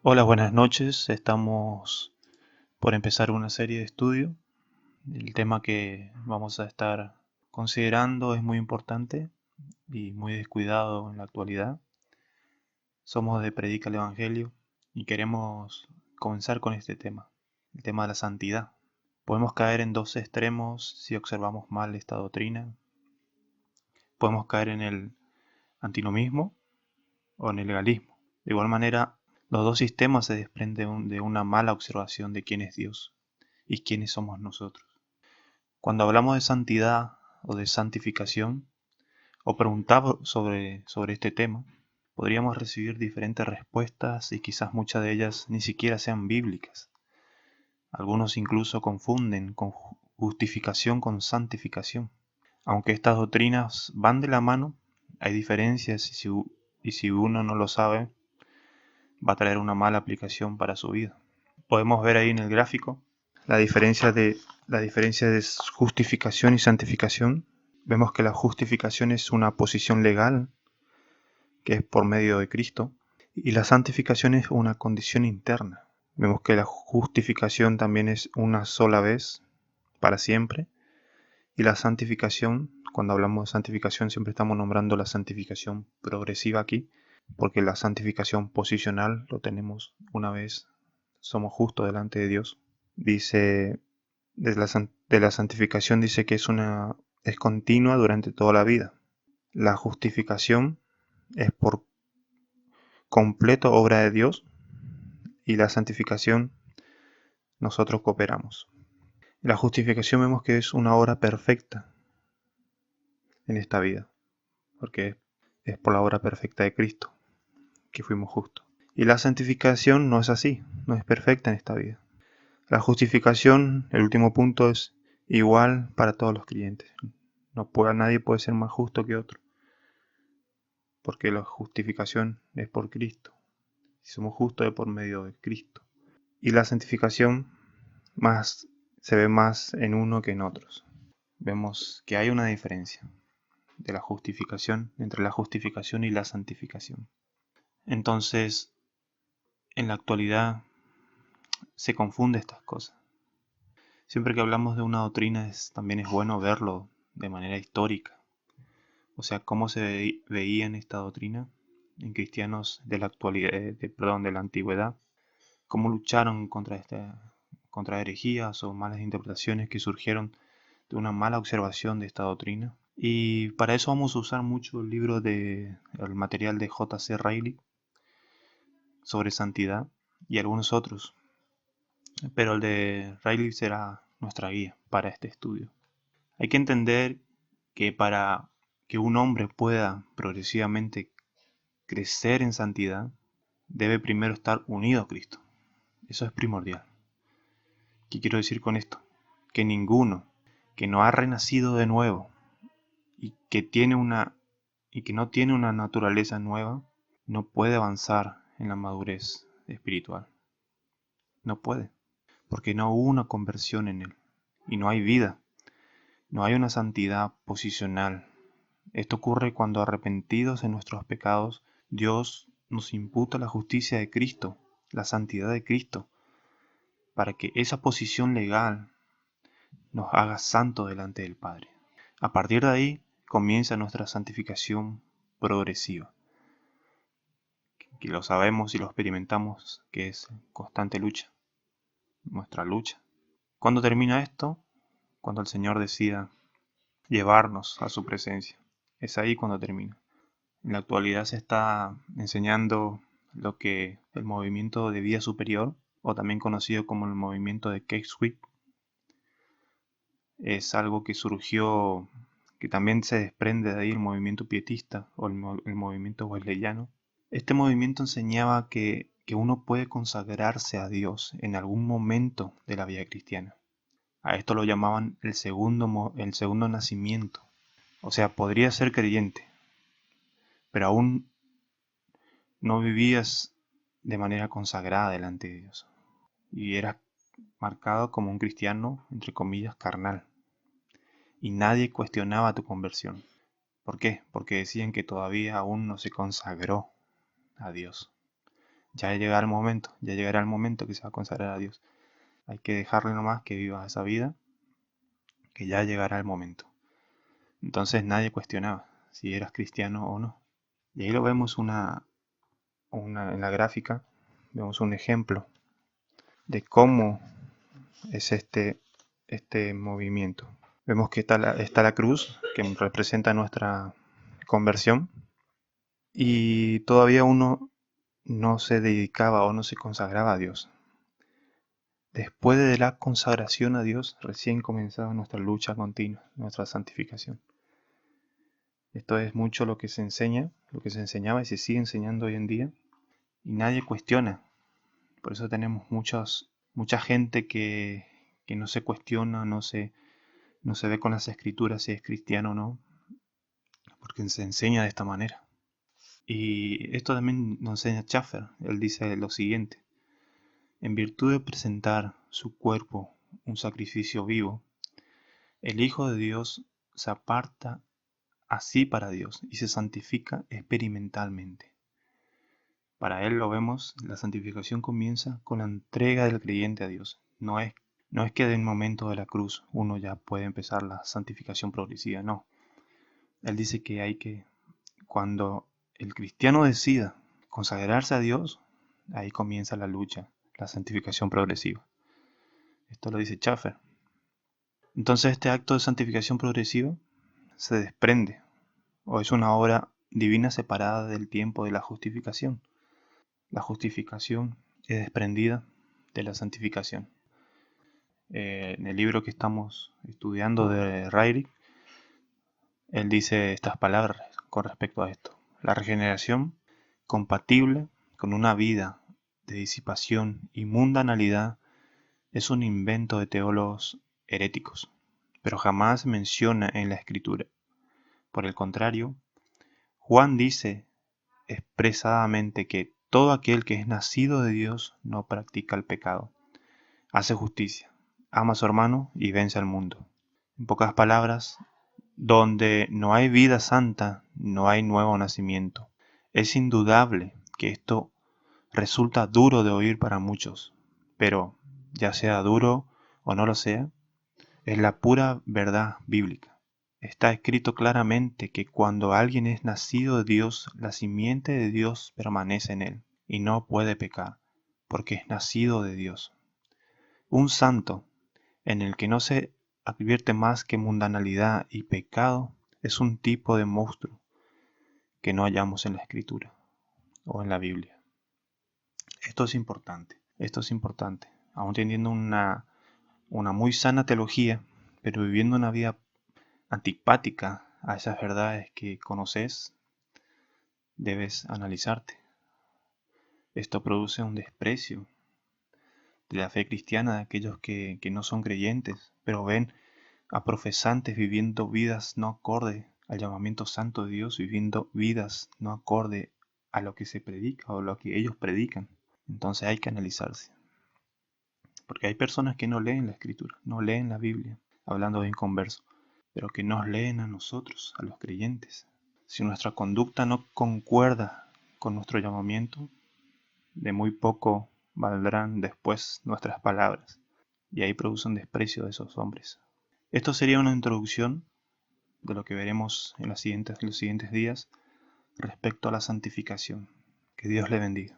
Hola, buenas noches. Estamos por empezar una serie de estudio. El tema que vamos a estar considerando es muy importante y muy descuidado en la actualidad. Somos de Predica el Evangelio y queremos comenzar con este tema, el tema de la santidad. Podemos caer en dos extremos si observamos mal esta doctrina. Podemos caer en el antinomismo o en el legalismo. De igual manera, los dos sistemas se desprenden de una mala observación de quién es Dios y quiénes somos nosotros. Cuando hablamos de santidad o de santificación, o preguntamos sobre este tema, podríamos recibir diferentes respuestas y quizás muchas de ellas ni siquiera sean bíblicas. Algunos incluso confunden con justificación con santificación. Aunque estas doctrinas van de la mano, hay diferencias y si uno no lo sabe, va a traer una mala aplicación para su vida. Podemos ver ahí en el gráfico la diferencia de justificación y santificación. Vemos que la justificación es una posición legal, que es por medio de Cristo, y la santificación es una condición interna. Vemos que la justificación también es una sola vez, para siempre, y la santificación, cuando hablamos de santificación siempre estamos nombrando la santificación progresiva aquí, porque la santificación posicional lo tenemos una vez, somos justos delante de Dios. Dice de la santificación dice que es continua durante toda la vida. La justificación es por completo obra de Dios y la santificación nosotros cooperamos. La justificación vemos que es una obra perfecta en esta vida, porque es por la obra perfecta de Cristo que fuimos justos. Y la santificación no es así, no es perfecta en esta vida. La justificación, el último punto, es igual para todos los creyentes. Nadie puede ser más justo que otro, porque la justificación es por Cristo. Si somos justos es por medio de Cristo. Y la santificación se ve más en uno que en otros. Vemos que hay una diferencia entre la justificación y la santificación. Entonces, en la actualidad se confunde estas cosas. Siempre que hablamos de una doctrina también es bueno verlo de manera histórica. O sea, cómo se veía en esta doctrina en cristianos de la actualidad, de la antigüedad, cómo lucharon contra herejías o malas interpretaciones que surgieron de una mala observación de esta doctrina. Y para eso vamos a usar mucho el material de J.C. Ryle sobre santidad y algunos otros, pero el de Ryle será nuestra guía para este estudio. Hay que entender que para que un hombre pueda progresivamente crecer en santidad, debe primero estar unido a Cristo. Eso es primordial. ¿Qué quiero decir con esto? Que ninguno que no ha renacido de nuevo y que no tiene una naturaleza nueva, no puede avanzar en la madurez espiritual. No puede, porque no hubo una conversión en él y no hay vida, no hay una santidad posicional. Esto ocurre cuando arrepentidos de nuestros pecados, Dios nos imputa la justicia de Cristo, la santidad de Cristo, para que esa posición legal nos haga santos delante del Padre. A partir de ahí comienza nuestra santificación progresiva, que lo sabemos y lo experimentamos, que es constante lucha, nuestra lucha. ¿Cuándo termina esto? Cuando el Señor decida llevarnos a su presencia. Es ahí cuando termina. En la actualidad se está enseñando lo que el movimiento de vida superior, o también conocido como el movimiento de K-Sweep, es algo que surgió, que también se desprende de ahí el movimiento pietista o el movimiento wesleyano. Este movimiento enseñaba que uno puede consagrarse a Dios en algún momento de la vida cristiana. A esto lo llamaban el segundo nacimiento. O sea, podría ser creyente, pero aún no vivías de manera consagrada delante de Dios. Y eras marcado como un cristiano, entre comillas, carnal. Y nadie cuestionaba tu conversión. ¿Por qué? Porque decían que todavía aún no se consagró a Dios. Ya llegará el momento que se va a consagrar a Dios. Hay que dejarle nomás que viva esa vida, que ya llegará el momento. Entonces nadie cuestionaba si eras cristiano o no. Y ahí lo vemos en la gráfica, vemos un ejemplo de cómo es este movimiento. Vemos que está la cruz, que representa nuestra conversión, y todavía uno no se dedicaba o no se consagraba a Dios. Después de la consagración a Dios, recién comenzaba nuestra lucha continua, nuestra santificación. Esto es mucho lo que se enseña, lo que se enseñaba y se sigue enseñando hoy en día, y nadie cuestiona. Por eso tenemos mucha gente que no se cuestiona, no se ve con las escrituras si es cristiano o no, porque se enseña de esta manera. Y esto también nos enseña Schaffer. Él dice lo siguiente: en virtud de presentar su cuerpo un sacrificio vivo, el Hijo de Dios se aparta así para Dios y se santifica experimentalmente. Para él, lo vemos, la santificación comienza con la entrega del creyente a Dios. No es que del momento de la cruz uno ya puede empezar la santificación progresiva, no. Él dice que cuando el cristiano decida consagrarse a Dios, ahí comienza la lucha, la santificación progresiva. Esto lo dice Schaffer. Entonces este acto de santificación progresiva se desprende, o es una obra divina separada del tiempo de la justificación. La justificación es desprendida de la santificación. En el libro que estamos estudiando de Ryrie, él dice estas palabras con respecto a esto: la regeneración, compatible con una vida de disipación y mundanalidad, es un invento de teólogos heréticos, pero jamás menciona en la Escritura. Por el contrario, Juan dice expresadamente que todo aquel que es nacido de Dios no practica el pecado, hace justicia, ama a su hermano y vence al mundo. En pocas palabras, donde no hay vida santa, no hay nuevo nacimiento. Es indudable que esto resulta duro de oír para muchos, pero ya sea duro o no lo sea, es la pura verdad bíblica. Está escrito claramente que cuando alguien es nacido de Dios, la simiente de Dios permanece en él y no puede pecar, porque es nacido de Dios. Un santo en el que no se advierte más que mundanalidad y pecado es un tipo de monstruo que no hallamos en la Escritura o en la Biblia. Esto es importante, aún teniendo una muy sana teología, pero viviendo una vida antipática a esas verdades que conoces, debes analizarte. Esto produce un desprecio de la fe cristiana de aquellos que no son creyentes, pero ven a profesantes viviendo vidas no acorde al llamamiento santo de Dios, viviendo vidas no acorde a lo que se predica o lo que ellos predican. Entonces hay que analizarse, porque hay personas que no leen la Escritura, no leen la Biblia, hablando de inconverso, pero que nos leen a nosotros, a los creyentes. Si nuestra conducta no concuerda con nuestro llamamiento, de muy poco valdrán después nuestras palabras, y ahí produce un desprecio de esos hombres. Esto sería una introducción de lo que veremos en los siguientes días respecto a la santificación. Que Dios le bendiga.